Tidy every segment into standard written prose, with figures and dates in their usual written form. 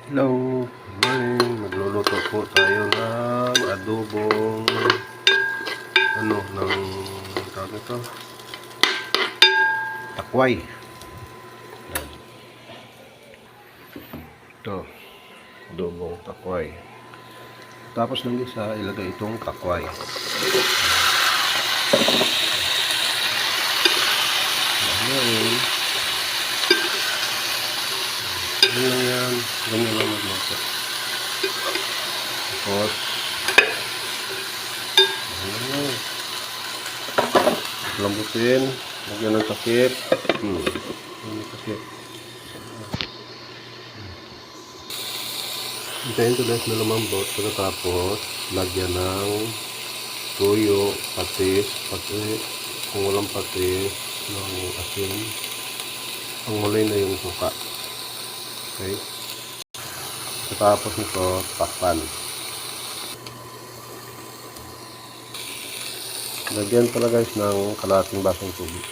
Hello, good morning. Magluluto po tayo ng adobong ng tawag ito, takway. Yan. Ito, adobong takway. Tapos ng isa, ilagay itong takway. Yan lang yan. Ganyan lang magluto. Tapos, lambutin. Lagyan ng takip. Takip. Hintayin ito guys na lumambot. Pagkatapos, lagyan ng toyo, patis, kung walang patis, ng asin. Pangmulay na yung suka. Okay. Pagkatapos nito, takpan. Lagyan pala guys ng kalahating basong tubig.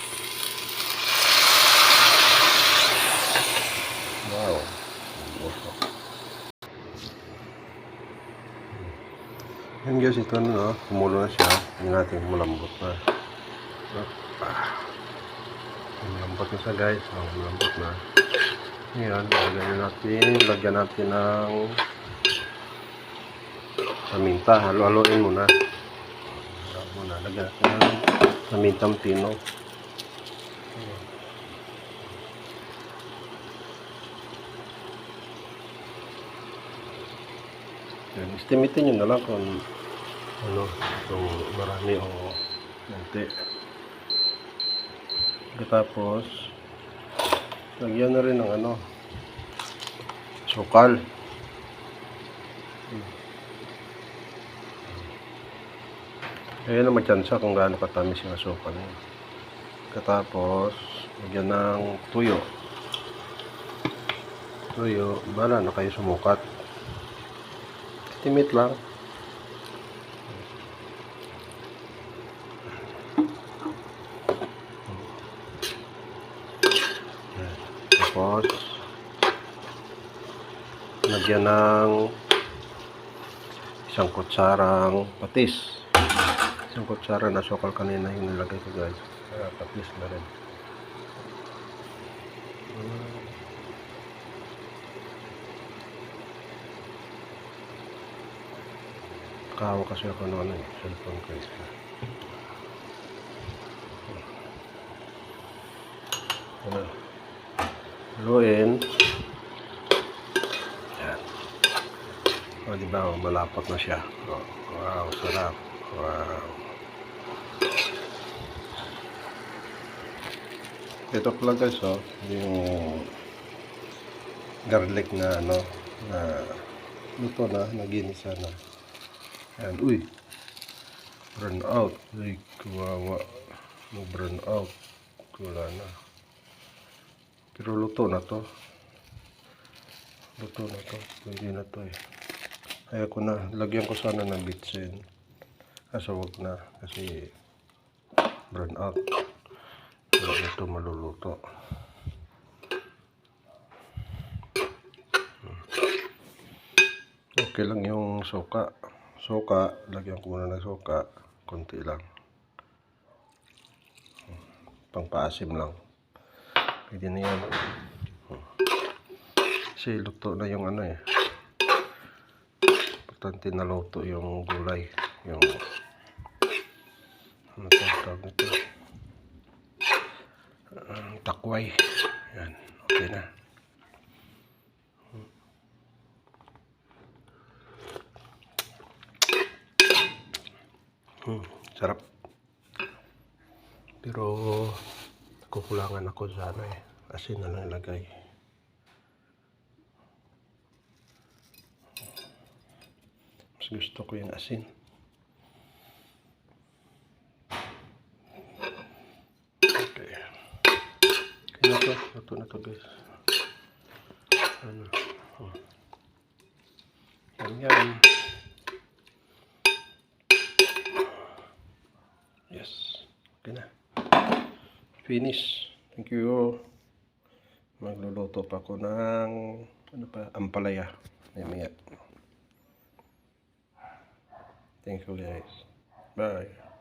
Wow. Yan guys, ito na, kumulo na siya. Hindi natin malambot na. Malambot na siya guys. Malambot na. Ngayon, lagyan natin ng paminta. Halo-haloin muna. Lagyan natin ng pamintang pino. Estimitin nyo na lang kung itong marami o konti. Tapos lagyan na rin ng sukal. Ayan na matyansa kung gaano katamis yung sukal niya. Tapos lagyan ng tuyo. Bala na kayo sumukat. Estimate lang. Tapos lagyan ng isang kutsarang patis. Isang kutsara na sukal kanina yung nilagay ko guys. Patis na rin. Kahawa kasi ako ng cellphone ko. Haluin. Yan. O, diba? Malapot na siya. Oh, wow, sarap. Wow. Ito pala guys, yung garlic na na luto na, naginisa na. Ayan, uy. Burn out. Uy, kawawa. Mag-burn out. Wala na. Pero luto na to. Pwede na to eh. Kaya ko na, lagyan ko sana ng bitsin. Kaso wag na. Kasi burn out. Wala na ito maluluto. Okay lang yung suka. Lagyan ko muna ng suka. Konti lang. Pangpaasim lang. Pwede na yan. Kasi luto na yung importante na luto yung gulay. Yung tawag nito? Takway. Yan. Okay na. Sarap. Pero kukulangan ako sa asin na lang ilagay. Mas gusto ko yung asin. Okay. Luto na to guys. Yan. Yes. Okay na. Finish. Thank you. Magluluto pa ako ng Ano pa? Ampalaya. Mamaya. Thank you guys. Bye.